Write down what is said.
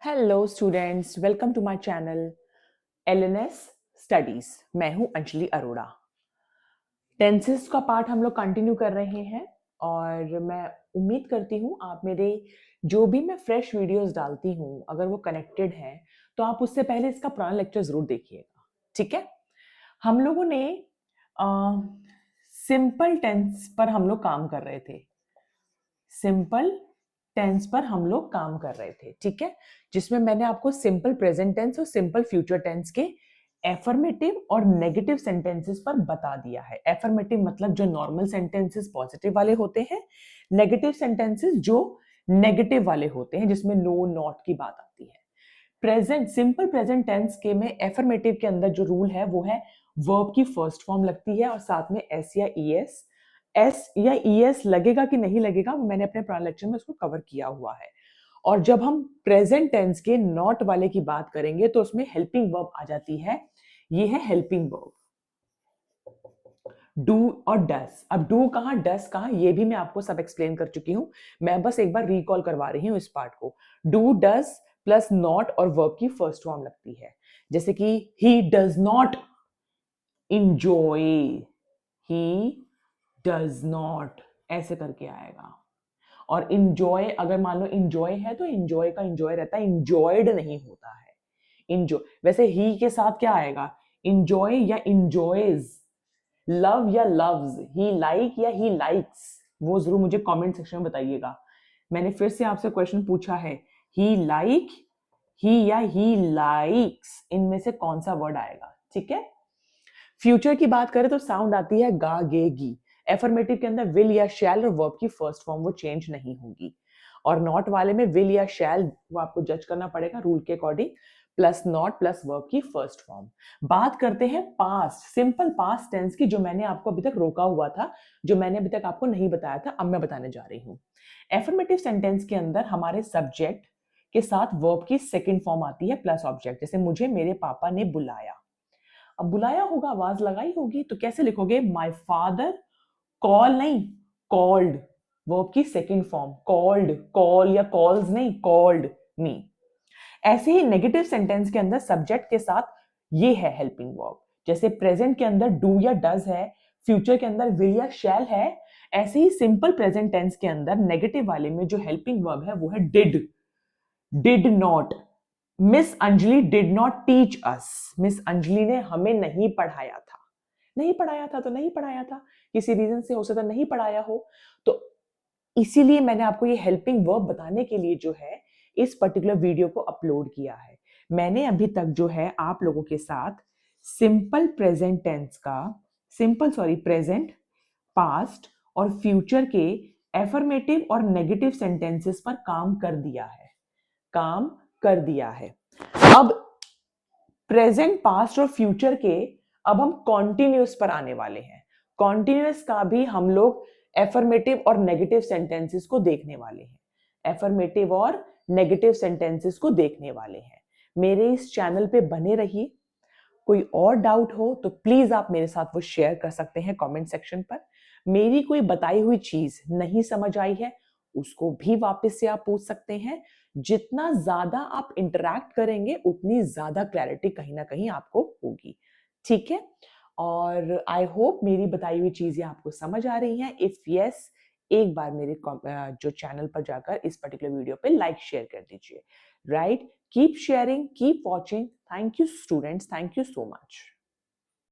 Hello students, welcome to my channel LNS studies. मैं हूं Anjali Arora. Tenses का पार्ट हम लोग कंटिन्यू कर रहे हैं और मैं उम्मीद करती हूं आप मेरे जो भी मैं फ्रेश वीडियोस डालती हूं अगर वो कनेक्टेड है तो आप उससे पहले इसका पुराना लेक्चर जरूर देखिएगा। ठीक है, हम लोगों ने सिंपल टेंस पर हम लोग काम कर रहे थे। सिंपल टेंस पर हम लोग काम कर रहे थे, ठीक है, जिसमें मैंने आपको सिंपल प्रेजेंट टेंस और सिंपल फ्यूचर टेंस के एफर्मेटिव और नेगेटिव सेंटेंसेस पर बता दिया है। एफर्मेटिव मतलब जो नॉर्मल सेंटेंसेस पॉजिटिव वाले होते हैं, नेगेटिव सेंटेंसेस जो नेगेटिव वाले होते हैं जिसमें नो नॉट की बात आती है। प्रेजेंट सिंपल प्रेजेंट टेंस के में एफर्मेटिव के अंदर जो रूल है वो है वर्ब की फर्स्ट फॉर्म लगती है और साथ में एस या ईएस। एस या ईएस लगेगा कि नहीं लगेगा वो मैंने अपने पुराने लेक्चर में उसको कवर किया हुआ है। और जब हम प्रेजेंट टेंस के नॉट वाले की बात करेंगे तो उसमें हेल्पिंग वर्ब आ जाती है। ये है हेल्पिंग वर्ब, डू और डस। अब डू कहां डस कहां ये भी मैं आपको सब एक्सप्लेन कर चुकी हूं, मैं बस एक बार रिकॉल करवा रही हूं इस पार्ट को। डू डस प्लस नॉट और वर्ब की फर्स्ट फॉर्म लगती है, जैसे कि he does not enjoy, he does not ऐसे करके आएगा। और इंजॉय अगर मान लो इंजॉय है तो इंजॉय का इंजॉय रहता है, इंजॉयड नहीं होता है। इंजॉय वैसे ही के साथ क्या आएगा, इंजॉय या इंजॉयज, लव या लव्स, ही लाइक या ही लाइक्स, वो जरूर मुझे कमेंट सेक्शन में बताइएगा। मैंने फिर से आपसे क्वेश्चन पूछा है, ही लाइक, ही या ही लाइक्स, इनमें से कौन सा वर्ड आएगा। ठीक है, फ्यूचर की बात करें तो साउंड आती है गा गे गी। एफर्मेटिव के अंदर विल या शैल और वर्ब की फर्स्ट फॉर्म वो चेंज नहीं होगी। और नॉट वाले में विल या शैल वो आपको जज करना पड़ेगा रूल के according, plus not plus verb की फर्स्ट फॉर्म। बात करते हैं पास्ट, सिंपल पास्ट टेंस की, जो मैंने आपको अभी तक रोका हुआ था, जो मैंने अभी तक आपको नहीं बताया था, अब मैं बताने जा रही हूं। एफर्मेटिव सेंटेंस के अंदर हमारे सब्जेक्ट के साथ वर्ब की सेकेंड फॉर्म आती है प्लस ऑब्जेक्ट। जैसे मुझे मेरे पापा ने बुलाया, अब बुलाया होगा, आवाज लगाई होगी, तो कैसे लिखोगे, माय फादर कॉल नहीं कॉल्ड, वर्ब की सेकंड फॉर्म कॉल्ड, कॉल या कॉल्स नहीं कॉल्ड मी। ऐसे ही नेगेटिव सेंटेंस के अंदर सब्जेक्ट के साथ ये है हेल्पिंग वर्ब, जैसे प्रेजेंट के अंदर डू या डज है, फ्यूचर के अंदर विल या शैल है। ऐसे ही सिंपल प्रेजेंट टेंस के अंदर नेगेटिव वाले में जो हेल्पिंग वर्ब है वो है did, did not. Miss Anjali did not teach us, miss Anjali ने हमें नहीं पढ़ाया था। नहीं पढ़ाया था तो नहीं पढ़ाया था, किसी रीजन से हो सकता नहीं पढ़ाया हो, तो इसीलिए मैंने आपको ये हेल्पिंग वर्ब बताने के लिए जो है इस पर्टिकुलर वीडियो को अपलोड किया है। मैंने अभी तक जो है आप लोगों के साथ सिंपल प्रेजेंट टेंस का, सिंपल सॉरी प्रेजेंट, पास्ट और फ्यूचर के एफर्मेटिव और नेगेटिव सेंटेंसेस पर काम कर दिया है, काम कर दिया है। अब प्रेजेंट, पास्ट और फ्यूचर के अब हम कॉन्टिन्यूस पर आने वाले हैं। कॉन्टिन्यूस का भी हम लोग एफर्मेटिव और नेगेटिव सेंटेंसेस को देखने वाले हैं, एफर्मेटिव और नेगेटिव सेंटेंसेस को देखने वाले हैं। मेरे इस चैनल पे बने रहिए। कोई और डाउट हो तो प्लीज आप मेरे साथ वो शेयर कर सकते हैं कमेंट सेक्शन पर। मेरी कोई बताई हुई चीज नहीं समझ आई है उसको भी वापस से आप पूछ सकते हैं। जितना ज्यादा आप इंटरैक्ट करेंगे उतनी ज्यादा क्लैरिटी कहीं ना कहीं आपको होगी। ठीक है, और आई होप मेरी बताई हुई चीजें आपको समझ आ रही हैं। इफ यस, एक बार मेरे जो चैनल पर जाकर इस पर्टिकुलर वीडियो पे लाइक शेयर कर दीजिए। Right, keep sharing, keep watching. Thank you students, thank you so much.